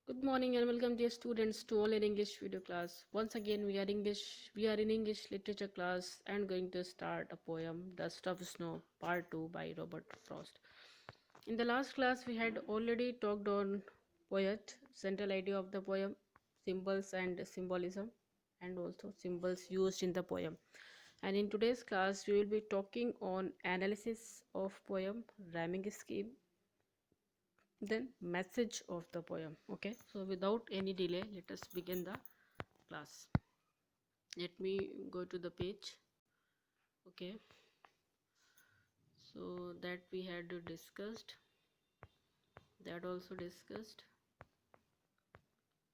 Good morning and welcome dear students to all in English video class. Once again we are in English literature class and going to start a poem Dust of Snow part 2 by Robert Frost. In the last class we had already talked on poet, central idea of the poem, symbols and symbolism, and also symbols used in the poem. And in today's class we will be talking on analysis of poem, rhyming scheme, then message of the poem. Okay, so without any delay let us begin the class. Let me go to the page. Okay, so that we had discussed, that also discussed,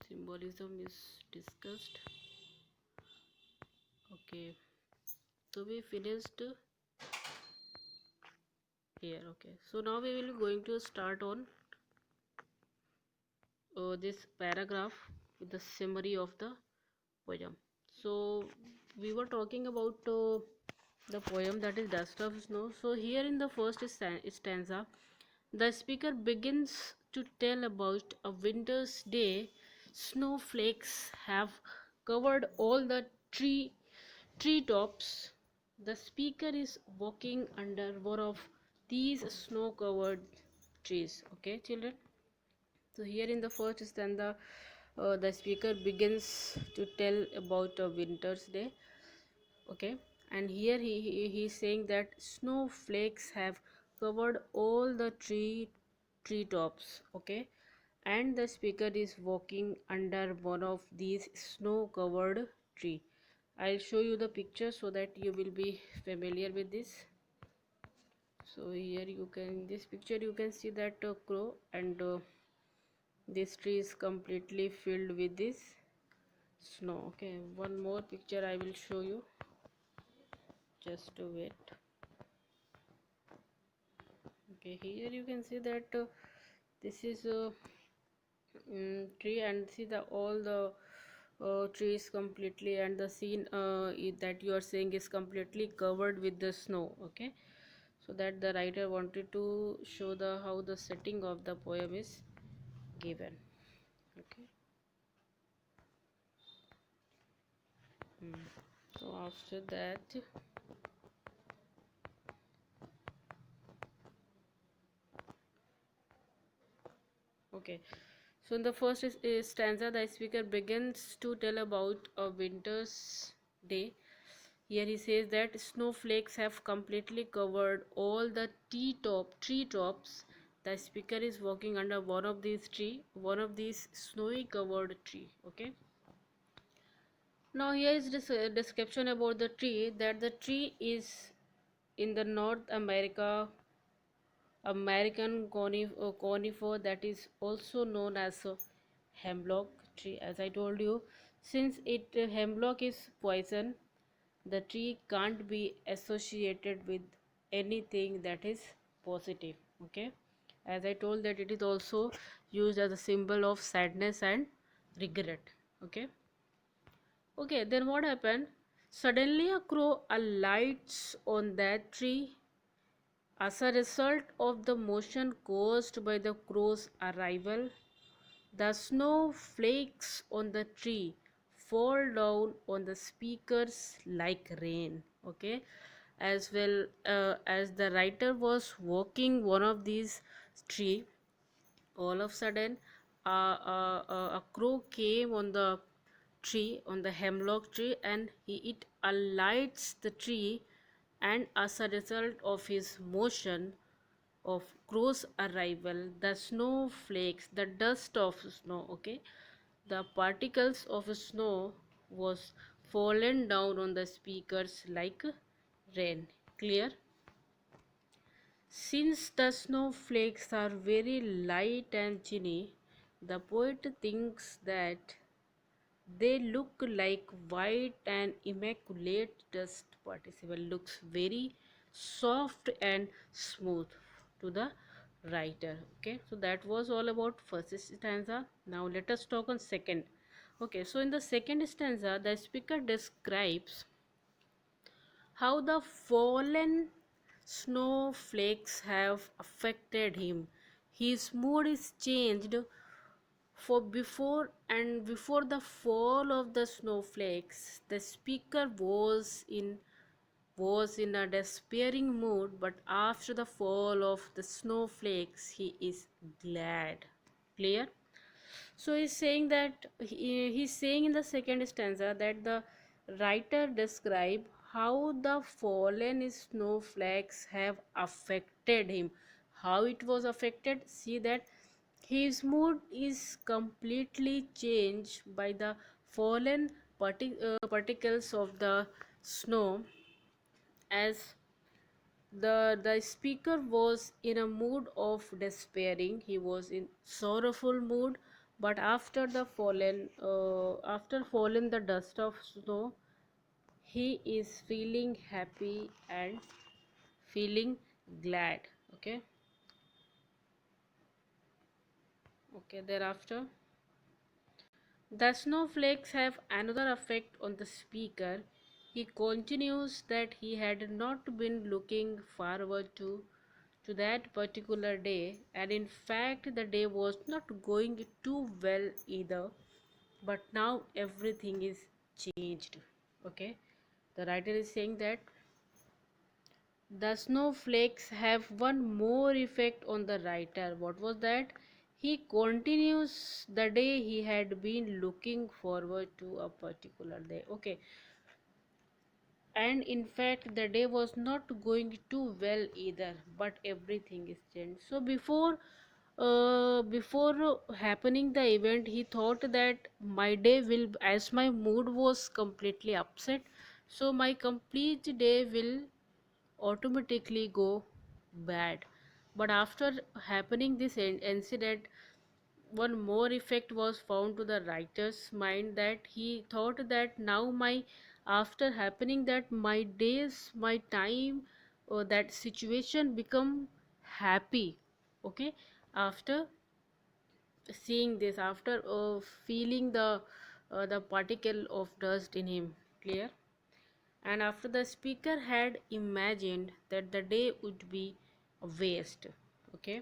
symbolism is discussed. Okay, so we finished here. Okay, so now we will be going to start on this paragraph with the summary of the poem. So we were talking about the poem that is Dust of Snow. So here in the first stanza, the speaker begins to tell about a winter's day. Snowflakes have covered all the treetops. The speaker is walking under one of these snow-covered trees. Okay, children. So here in the first stanza, the speaker begins to tell about a winter's day. Okay, and here he's saying that snowflakes have covered all the treetops. Okay, and the speaker is walking under one of these snow-covered tree. I'll show you the picture so that you will be familiar with this. So here you can, in this picture you can see that crow, and this tree is completely filled with this snow. Okay, one more picture I will show you, just to wait. Okay, here you can see that this is a tree, and see the all the trees completely, and the scene that you are seeing is completely covered with the snow. Okay, so that the writer wanted to show the how the setting of the poem is given. Okay. So after that, okay, so in the first stanza, the speaker begins to tell about a winter's day. Here he says that snowflakes have completely covered all the tree tops. The speaker is walking under one of these snowy covered tree. Okay. Now here is this description about the tree, that the tree is in the North American conifer, that is also known as a hemlock tree. As I told you, since hemlock is poison, the tree can't be associated with anything that is positive. Okay, as I told that it is also used as a symbol of sadness and regret. Okay. Okay, then what happened? Suddenly a crow alights on that tree. As a result of the motion caused by the crow's arrival, the snowflakes on the tree fall down on the speakers like rain. Okay, as well as the writer was walking one of these tree, all of a sudden a crow came on the tree, on the hemlock tree, and it alights the tree, and as a result of his motion of crow's arrival, the snowflakes, the dust of snow, okay, the particles of snow was fallen down on the speakers like rain. Clear? Since the snowflakes are very light and tiny, the poet thinks that they look like white and immaculate dust. Participle looks very soft and smooth to the writer. Okay, so that was all about first stanza. Now let us talk on second. Okay, so in the second stanza, the speaker describes how the fallen snowflakes have affected him. His mood is changed For before the fall of the snowflakes, the speaker was in a despairing mood, but after the fall of the snowflakes, he is glad. Clear? So he's saying in the second stanza that the writer describe how the fallen snowflakes have affected him. How it was affected? See that his mood is completely changed by the fallen particles of the snow, as the speaker was in a mood of despairing. He was in sorrowful mood, but after fallen the dust of snow, he is feeling happy and feeling glad. Okay. Okay, thereafter the snowflakes have another effect on the speaker. He continues that he had not been looking forward to that particular day, and in fact the day was not going too well either, but now everything is changed. Okay, the writer is saying that the snowflakes have one more effect on the writer. What was that? He continues the day he had been looking forward to a particular day. Okay, and in fact the day was not going too well either, but everything is changed. So before happening the event, he thought that my day will, as my mood was completely upset, so my complete day will automatically go bad. But after happening this incident, one more effect was found to the writer's mind, that he thought that now my after happening that my days, my time, or that situation become happy. Okay, after seeing this, after feeling the particle of dust in him. Clear? And after the speaker had imagined that the day would be a waste. Okay,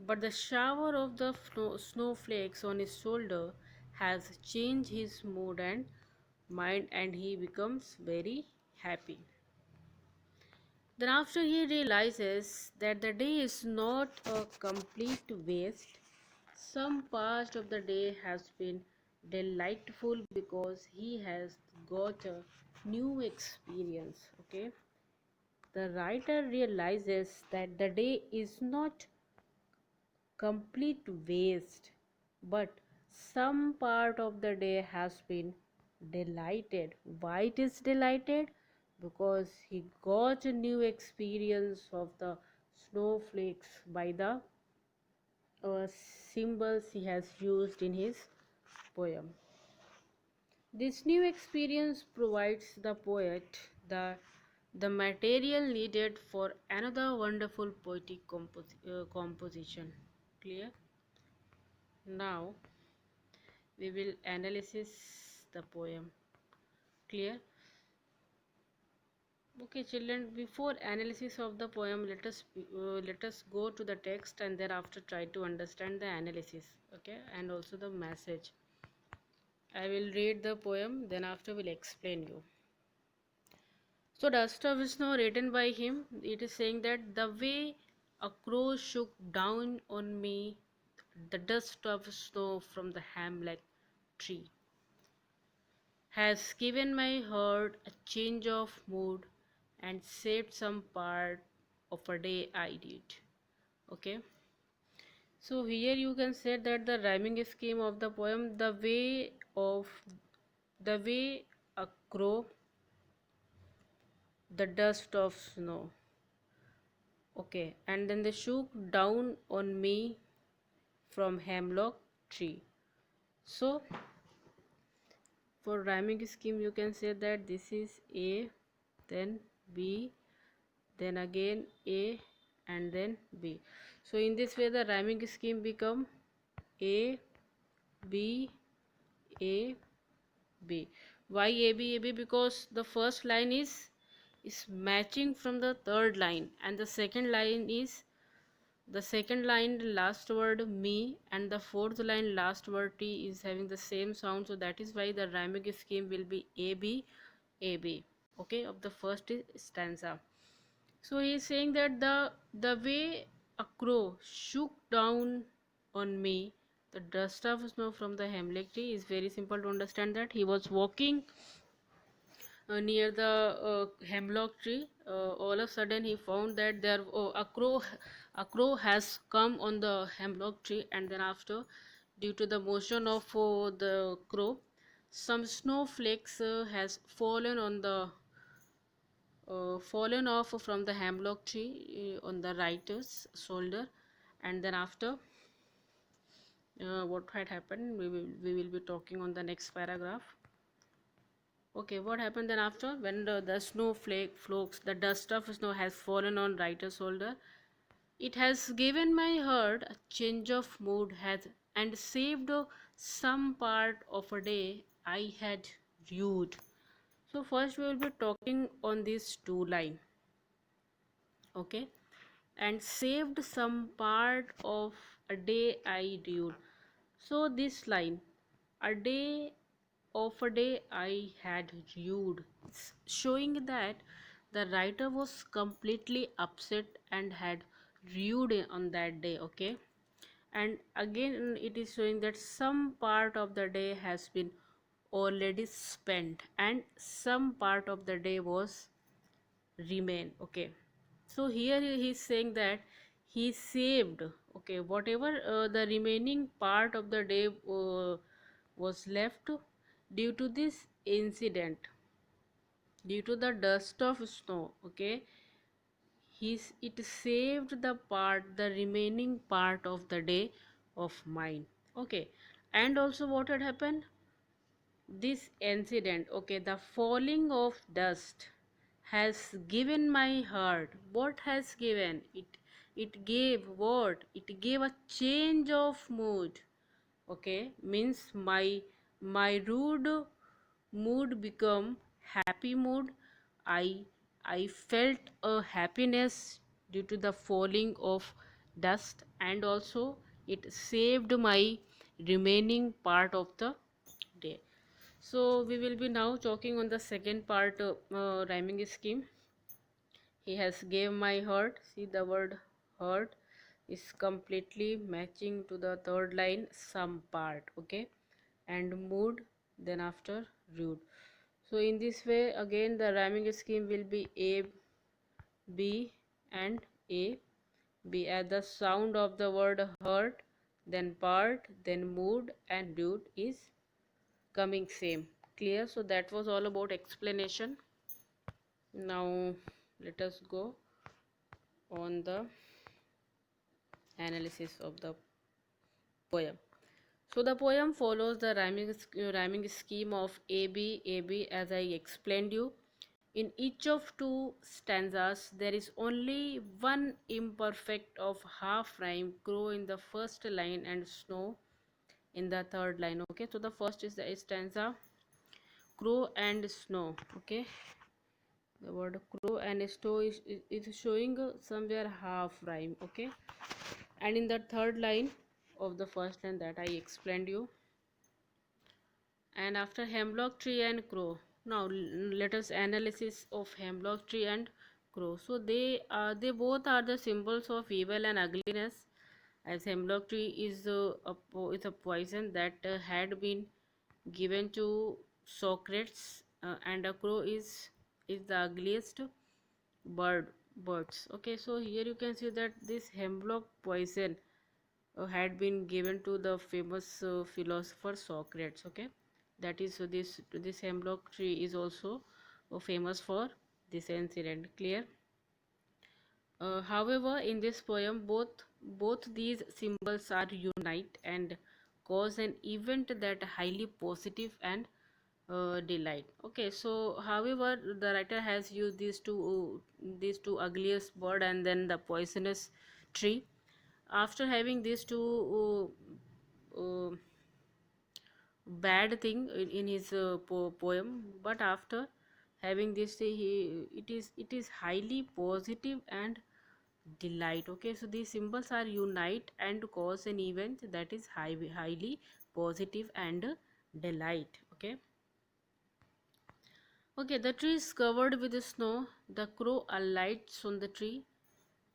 but the shower of the snowflakes on his shoulder has changed his mood and mind, and he becomes very happy. Then after he realizes that the day is not a complete waste, some part of the day has been delightful because he has got a new experience. Okay, the writer realizes that the day is not complete waste, but some part of the day has been delighted. Why it is delighted? Because he got a new experience of the snowflakes by the symbols he has used in his poem. This new experience provides the poet the material needed for another wonderful poetic composition. Clear? Now we will analysis the poem. Clear? Okay, children. Before analysis of the poem, let us go to the text and thereafter try to understand the analysis. Okay, and also the message. I will read the poem. Then after will explain you. So, Dust of Snow, written by him, it is saying that the way a crow shook down on me the dust of snow from the hemlock tree has given my heart a change of mood and saved some part of a day I did. Okay, so here you can say that the rhyming scheme of the poem, the way a crow, the dust of snow. Okay, and then they shook down on me from hemlock tree. So for rhyming scheme you can say that this is A, then B, then again A, and then B. So in this way the rhyming scheme become A, B, A, B. Why A, B, A, B? Because the first line is matching from the third line, and the second line is The second line, the last word me, and the fourth line, last word t is having the same sound. So that is why the rhyming scheme will be AB, AB. Okay, of the first stanza. So he is saying that the way a crow shook down on me the dust of snow from the hemlock tree is very simple to understand. That he was walking near the hemlock tree. All of a sudden he found that there a crow has come on the hemlock tree, and then after, due to the motion of the crow, some snowflakes has fallen off from the hemlock tree on the writer's shoulder. And then after, what had happened, we will be talking on the next paragraph. Okay, what happened then after, when the snowflake flakes, the dust of snow has fallen on writer's shoulder. It has given my heart a change of mood, has and saved some part of a day I had rued. So first we will be talking on these two line. Okay, and saved some part of a day I rued. So this line, a day of a day I had rued, showing that the writer was completely upset and had rued on that day. Okay, and again it is showing that some part of the day has been already spent and some part of the day was remain. Okay, so here he is saying that he saved, okay, whatever the remaining part of the day was left due to this incident, due to the dust of snow. Okay, it saved the remaining part of the day of mine. Okay, and also what had happened, this incident, okay, the falling of dust has given my heart, what has given it, it gave what, it gave a change of mood. Okay, means my rude mood become happy mood. I i felt a happiness due to the falling of dust, and also it saved my remaining part of the day. So we will be now talking on the second part, rhyming scheme. He has gave my heart. See, the word heart is completely matching to the third line, some part. Okay, and mood, then after rude. So in this way again the rhyming scheme will be A, B and A. B at the sound of the word heart, then part, then mood, and rude is coming same. Clear? So that was all about explanation. Now let us go on the analysis of the poem. So the poem follows the rhyming scheme of AB AB, as I explained you. In each of two stanzas there is only one imperfect of half rhyme, crow in the first line and snow in the third line. Okay, so the first is the stanza, crow and snow. Okay, the word crow and snow is showing somewhere half rhyme. Okay, and in the third line of the first line that I explained you, and after hemlock tree and crow. Now let us analysis of hemlock tree and crow. So they both are the symbols of evil and ugliness, as hemlock tree is is a poison that had been given to Socrates, and a crow is the ugliest birds. Okay, so here you can see that this hemlock poison had been given to the famous philosopher Socrates. Okay, that is, so this hemlock tree is also famous for this incident. Clear? However, in this poem, both these symbols are unite and cause an event that highly positive and delight. Okay, so however, the writer has used these two ugliest bird and then the poisonous tree. After having these two bad thing in his poem, but after having this, he it is highly positive and delight. Okay, so these symbols are unite and cause an event that is highly positive and delight. Okay. Okay, the tree is covered with snow. The crow alights on the tree,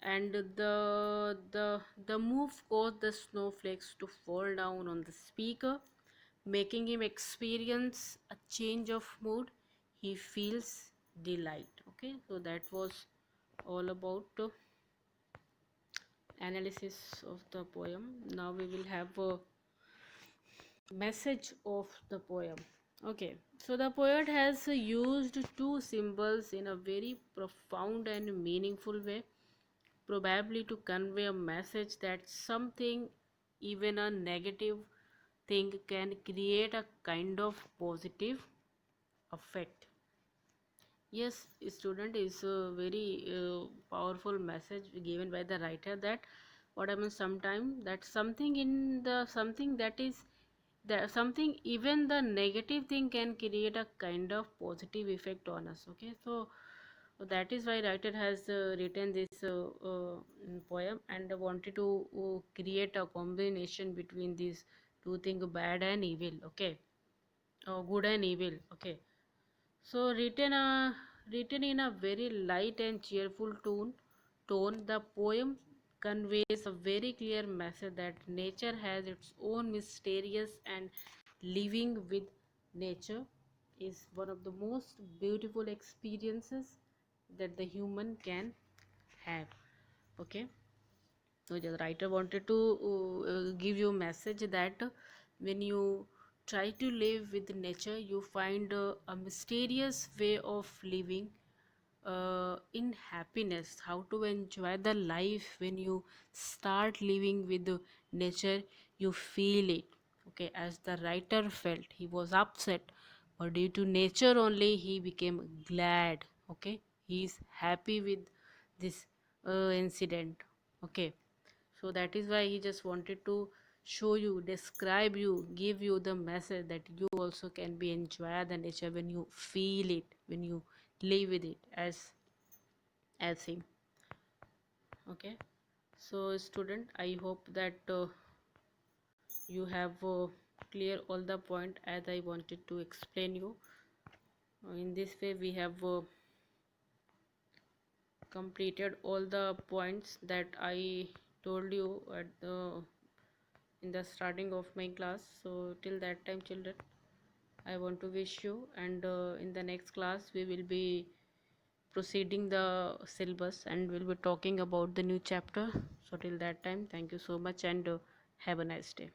and the move caused the snowflakes to fall down on the speaker, making him experience a change of mood. He feels delight. Okay, so that was all about analysis of the poem. Now we will have a message of the poem. Okay, so the poet has used two symbols in a very profound and meaningful way, probably to convey a message that something, even a negative thing, can create a kind of positive effect. Yes, student, is a very powerful message given by the writer, that what happens sometime, that something in the something that is that something, even the negative thing, can create a kind of positive effect on us. Okay, so that is why writer has written this poem, and wanted to create a combination between these two things, bad and evil. Okay, good and evil. Okay, so written in a very light and cheerful tone, the poem conveys a very clear message that nature has its own mysterious, and living with nature is one of the most beautiful experiences that the human can have. Okay, so the writer wanted to give you a message that when you try to live with nature, you find a mysterious way of living in happiness, how to enjoy the life. When you start living with the nature, you feel it. Okay, as the writer felt, he was upset, but due to nature only, he became glad. Okay, he is happy with this incident. Okay, so that is why he just wanted to show you, describe you, give you the message that you also can be enjoy the nature when you feel it, when you live with it as him. Okay, so student, I hope that you have clear all the point as I wanted to explain you. In this way we have completed all the points that I told you at the in the starting of my class. So till that time, children, I want to wish you, and in the next class we will be proceeding the syllabus, and we'll be talking about the new chapter. So till that time, thank you so much, and have a nice day.